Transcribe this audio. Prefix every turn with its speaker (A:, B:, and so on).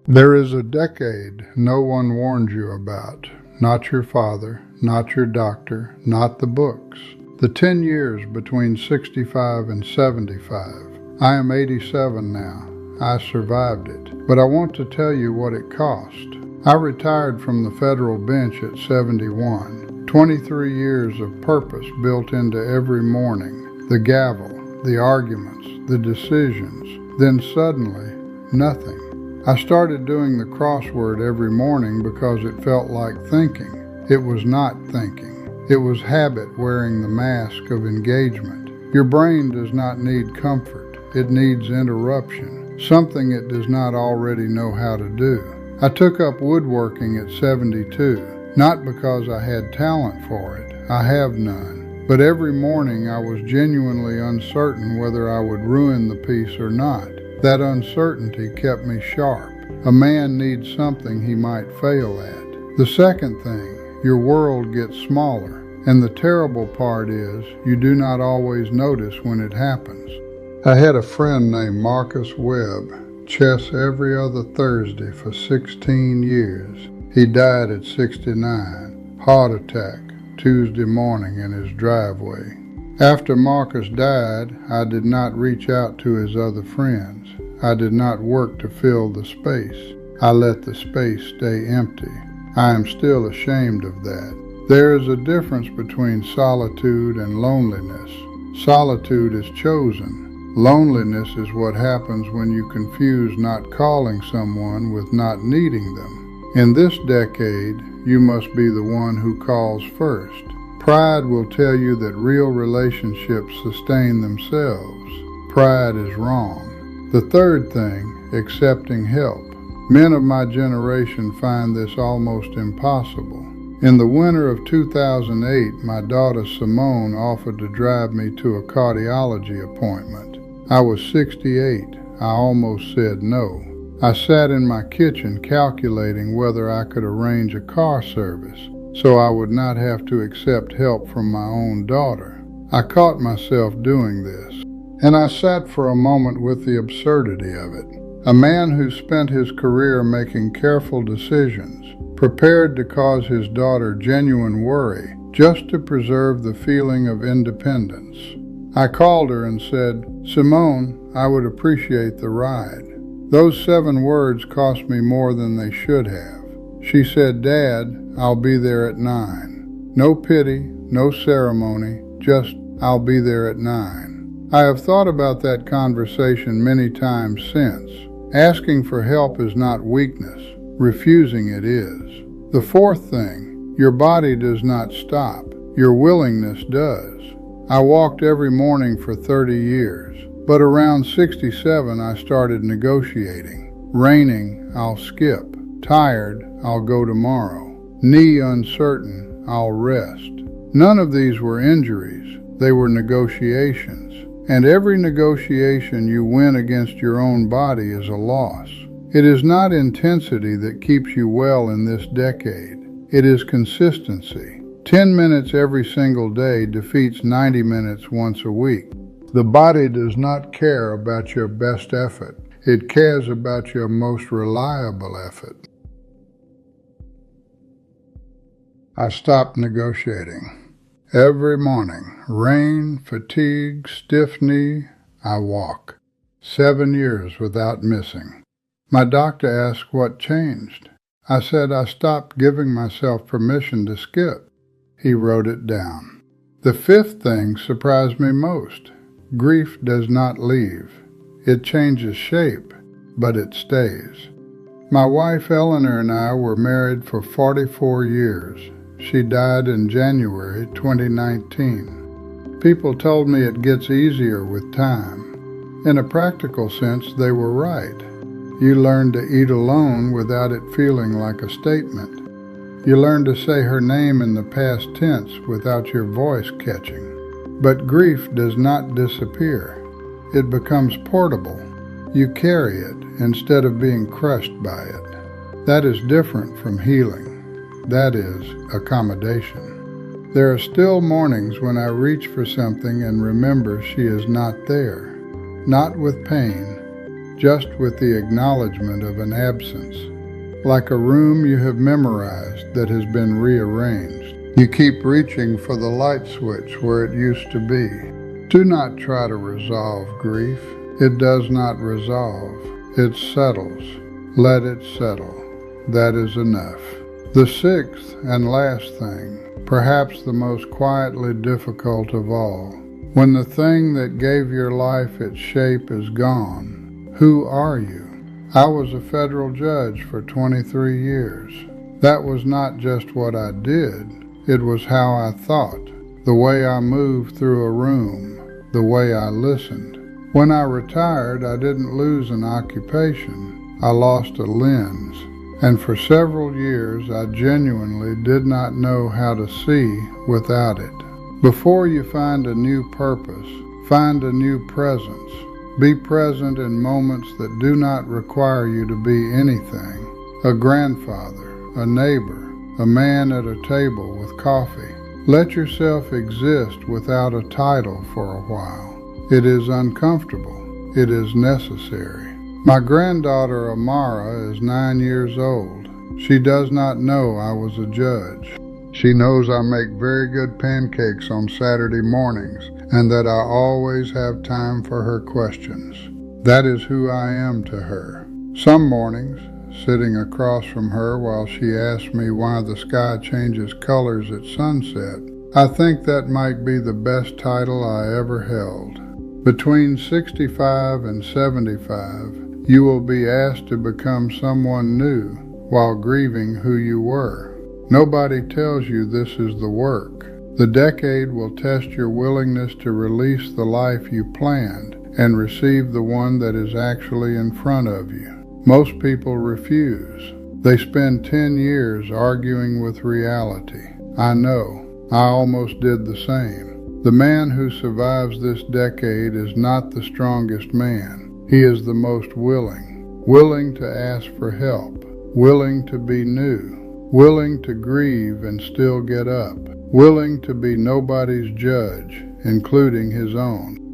A: There is a decade no one warned you about. Not your father, not your doctor, not the books. The 10 years between 65 and 75. I am 87 now. I survived it. But I want to tell you what it cost. I retired from the federal bench at 71. 23 years of purpose built into every morning. The gavel, the arguments, the decisions. Then suddenly, nothing. I started doing the crossword every morning because it felt like thinking. It was not thinking. It was habit wearing the mask of engagement. Your brain does not need comfort. It needs interruption, something it does not already know how to do. I took up woodworking at 72, not because I had talent for it. I have none. But every morning I was genuinely uncertain whether I would ruin the piece or not. That uncertainty kept me sharp. A man needs something he might fail at. The second thing, your world gets smaller, and the terrible part is you do not always notice when it happens. I had a friend named Marcus Webb, chess every other Thursday for 16 years. He died at 69, heart attack, Tuesday morning in his driveway. After Marcus died, I did not reach out to his other friends. I did not work to fill the space. I let the space stay empty. I am still ashamed of that. There is a difference between solitude and loneliness. Solitude is chosen. Loneliness is what happens when you confuse not calling someone with not needing them. In this decade, you must be the one who calls first. Pride will tell you that real relationships sustain themselves. Pride is wrong. The third thing, accepting help. Men of my generation find this almost impossible. In the winter of 2008, my daughter Simone offered to drive me to a cardiology appointment. I was 68. I almost said no. I sat in my kitchen calculating whether I could arrange a car service, so I would not have to accept help from my own daughter. I caught myself doing this, and I sat for a moment with the absurdity of it. A man who spent his career making careful decisions, prepared to cause his daughter genuine worry, just to preserve the feeling of independence. I called her and said, "Simone, I would appreciate the ride." Those 7 words cost me more than they should have. She said, "Dad, I'll be there at 9. No pity, no ceremony, just I'll be there at 9. I have thought about that conversation many times since. Asking for help is not weakness. Refusing it is. The fourth thing, your body does not stop. Your willingness does. I walked every morning for 30 years, but around 67 I started negotiating. Raining, I'll skip. Tired, I'll go tomorrow. Knee uncertain, I'll rest. None of these were injuries. They were negotiations. And every negotiation you win against your own body is a loss. It is not intensity that keeps you well in this decade. It is consistency. 10 minutes every single day defeats 90 minutes once a week. The body does not care about your best effort. It cares about your most reliable effort. I stopped negotiating. Every morning, rain, fatigue, stiff knee, I walk. 7 years without missing. My doctor asked what changed. I said I stopped giving myself permission to skip. He wrote it down. The fifth thing surprised me most. Grief does not leave. It changes shape, but it stays. My wife Eleanor and I were married for 44 years. She died in January 2019. People told me it gets easier with time. In a practical sense, they were right. You learn to eat alone without it feeling like a statement. You learn to say her name in the past tense without your voice catching. But grief does not disappear. It becomes portable. You carry it instead of being crushed by it. That is different from healing. That is accommodation. There are still mornings when I reach for something and remember she is not there. Not with pain, just with the acknowledgement of an absence. Like a room you have memorized that has been rearranged. You keep reaching for the light switch where it used to be. Do not try to resolve grief. It does not resolve. It settles. Let it settle. That is enough. The sixth and last thing, perhaps the most quietly difficult of all. When the thing that gave your life its shape is gone, who are you? I was a federal judge for 23 years. That was not just what I did, it was how I thought, the way I moved through a room, the way I listened. When I retired, I didn't lose an occupation, I lost a lens, and for several years I genuinely did not know how to see without it. Before you find a new purpose, find a new presence. Be present in moments that do not require you to be anything. A grandfather, a neighbor, a man at a table with coffee. Let yourself exist without a title for a while. It is uncomfortable. It is necessary. My granddaughter Amara is 9 years old. She does not know I was a judge. She knows I make very good pancakes on Saturday mornings and that I always have time for her questions. That is who I am to her. Some mornings, sitting across from her while she asks me why the sky changes colors at sunset, I think that might be the best title I ever held. Between 65 and 75, you will be asked to become someone new while grieving who you were. Nobody tells you this is the work. The decade will test your willingness to release the life you planned and receive the one that is actually in front of you. Most people refuse. They spend 10 years arguing with reality. I know. I almost did the same. The man who survives this decade is not the strongest man. He is the most willing to ask for help, willing to be new, willing to grieve and still get up, willing to be nobody's judge, including his own.